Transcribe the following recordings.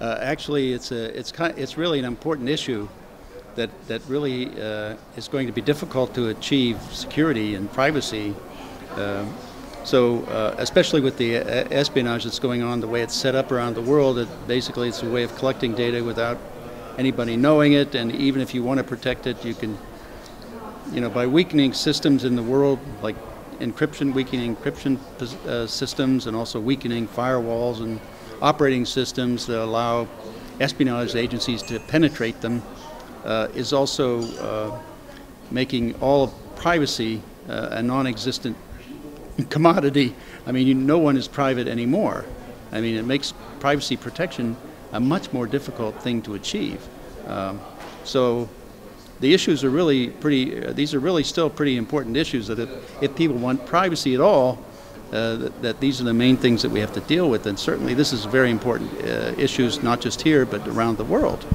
Actually, it's really an important issue that really is going to be difficult to achieve security and privacy. Especially with the espionage that's going on, the way it's set up around the world, basically it's a way of collecting data without anybody knowing it, and even if you want to protect it, you can, by weakening systems in the world, like weakening encryption systems, and also weakening firewalls and operating systems that allow espionage agencies to penetrate them, is also making all of privacy a non-existent commodity. I mean, no one is private anymore. I mean, it makes privacy protection a much more difficult thing to achieve. So the issues are really these are really still pretty important issues, that if people want privacy at all, that these are the main things that we have to deal with. And certainly this is very important issues, not just here, but around the world.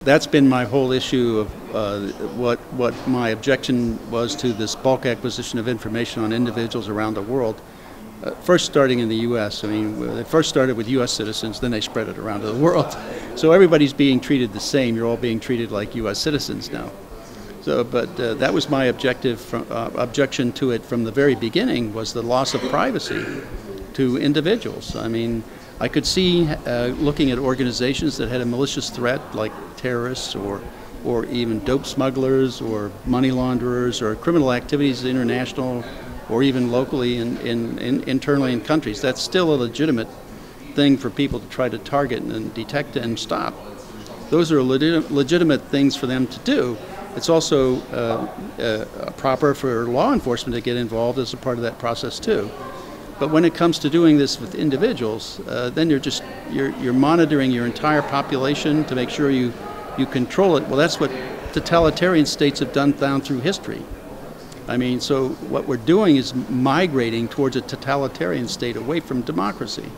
That's been my whole issue of what my objection was to this bulk acquisition of information on individuals around the world. First starting in the U.S. I mean, they first started with U.S. citizens, then they spread it around to the world. So everybody's being treated the same. You're all being treated like U.S. citizens now. So, but that was my objection to it from the very beginning, was the loss of privacy to individuals. I mean, I could see looking at organizations that had a malicious threat, like terrorists or even dope smugglers or money launderers or criminal activities international or even locally internally in countries. That's still a legitimate thing for people to try to target and detect and stop. Those are legitimate things for them to do. It's also proper for law enforcement to get involved as a part of that process too. But when it comes to doing this with individuals, then you're monitoring your entire population to make sure you control it. Well, that's what totalitarian states have done down through history. I mean, so what we're doing is migrating towards a totalitarian state away from democracy.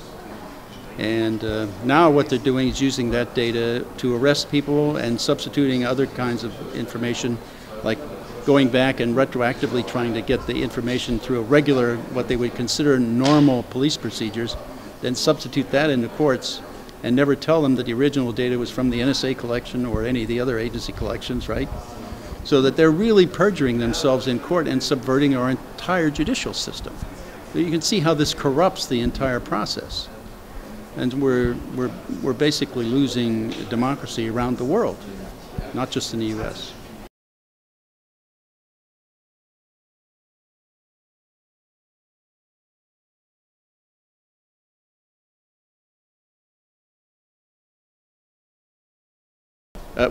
And now what they're doing is using that data to arrest people and substituting other kinds of information, like going back and retroactively trying to get the information through a regular, what they would consider normal police procedures, then substitute that in the courts and never tell them that the original data was from the NSA collection or any of the other agency collections, right? So that they're really perjuring themselves in court and subverting our entire judicial system. So you can see how this corrupts the entire process. And we're basically losing democracy around the world, not just in the U.S.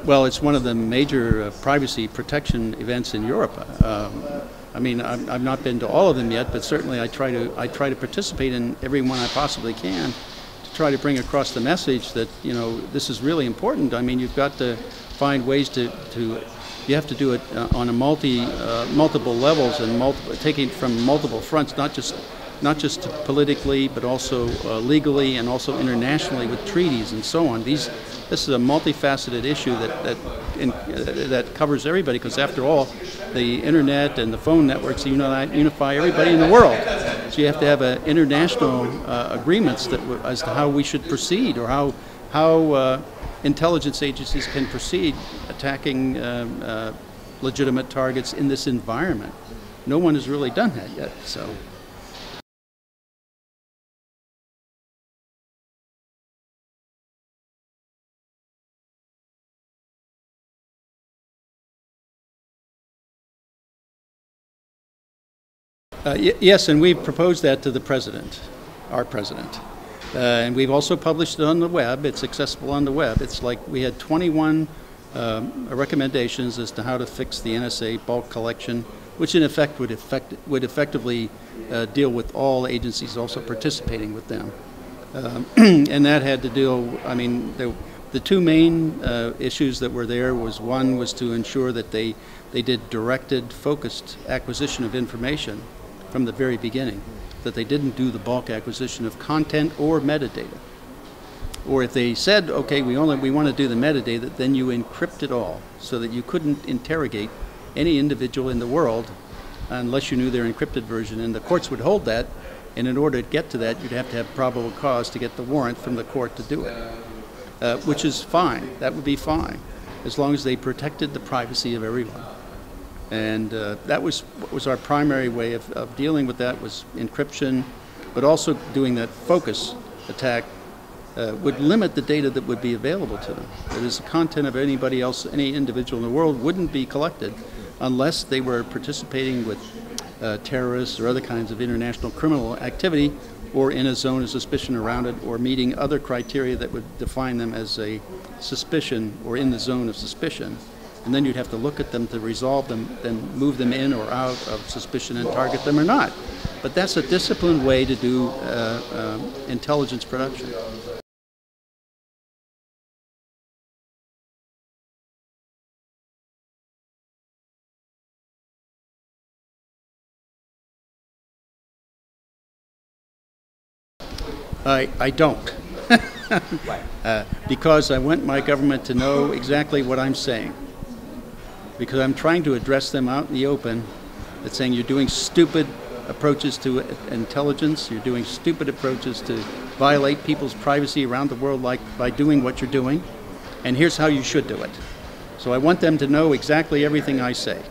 Well, it's one of the major privacy protection events in Europe. I mean, I've not been to all of them yet, but certainly I try to participate in every one I possibly can to try to bring across the message that, this is really important. I mean, you've got to find ways you have to do it on a multiple levels and taking it from multiple fronts, not just politically, but also legally and also internationally with treaties and so on. This is a multifaceted issue that covers everybody, because after all, the internet and the phone networks unify everybody in the world. So you have to have international agreements as to how we should proceed, or how intelligence agencies can proceed attacking legitimate targets in this environment. No one has really done that yet. So. Yes, and we've proposed that to the president, our president. And we've also published it on the web. It's accessible on the web. It's like we had 21 recommendations as to how to fix the NSA bulk collection, which in effect would effectively deal with all agencies also participating with them. And that had to deal, I mean, the two main issues that were there one was to ensure that they did directed, focused acquisition of information from the very beginning, that they didn't do the bulk acquisition of content or metadata. Or if they said, okay, we want to do the metadata, then you encrypt it all so that you couldn't interrogate any individual in the world unless you knew their encrypted version. And the courts would hold that, and in order to get to that, you'd have to have probable cause to get the warrant from the court to do it, which is fine. That would be fine, as long as they protected the privacy of everyone. And that was our primary way of dealing with that, was encryption, but also doing that focus attack would limit the data that would be available to them. That is, the content of anybody else, any individual in the world, wouldn't be collected unless they were participating with terrorists or other kinds of international criminal activity, or in a zone of suspicion around it, or meeting other criteria that would define them as a suspicion or in the zone of suspicion. And then you'd have to look at them to resolve them, then move them in or out of suspicion and target them or not. But that's a disciplined way to do intelligence production. I don't. Because I want my government to know exactly what I'm saying. Because I'm trying to address them out in the open, that's saying you're doing stupid approaches to intelligence, you're doing stupid approaches to violate people's privacy around the world, like by doing what you're doing, and here's how you should do it. So I want them to know exactly everything I say.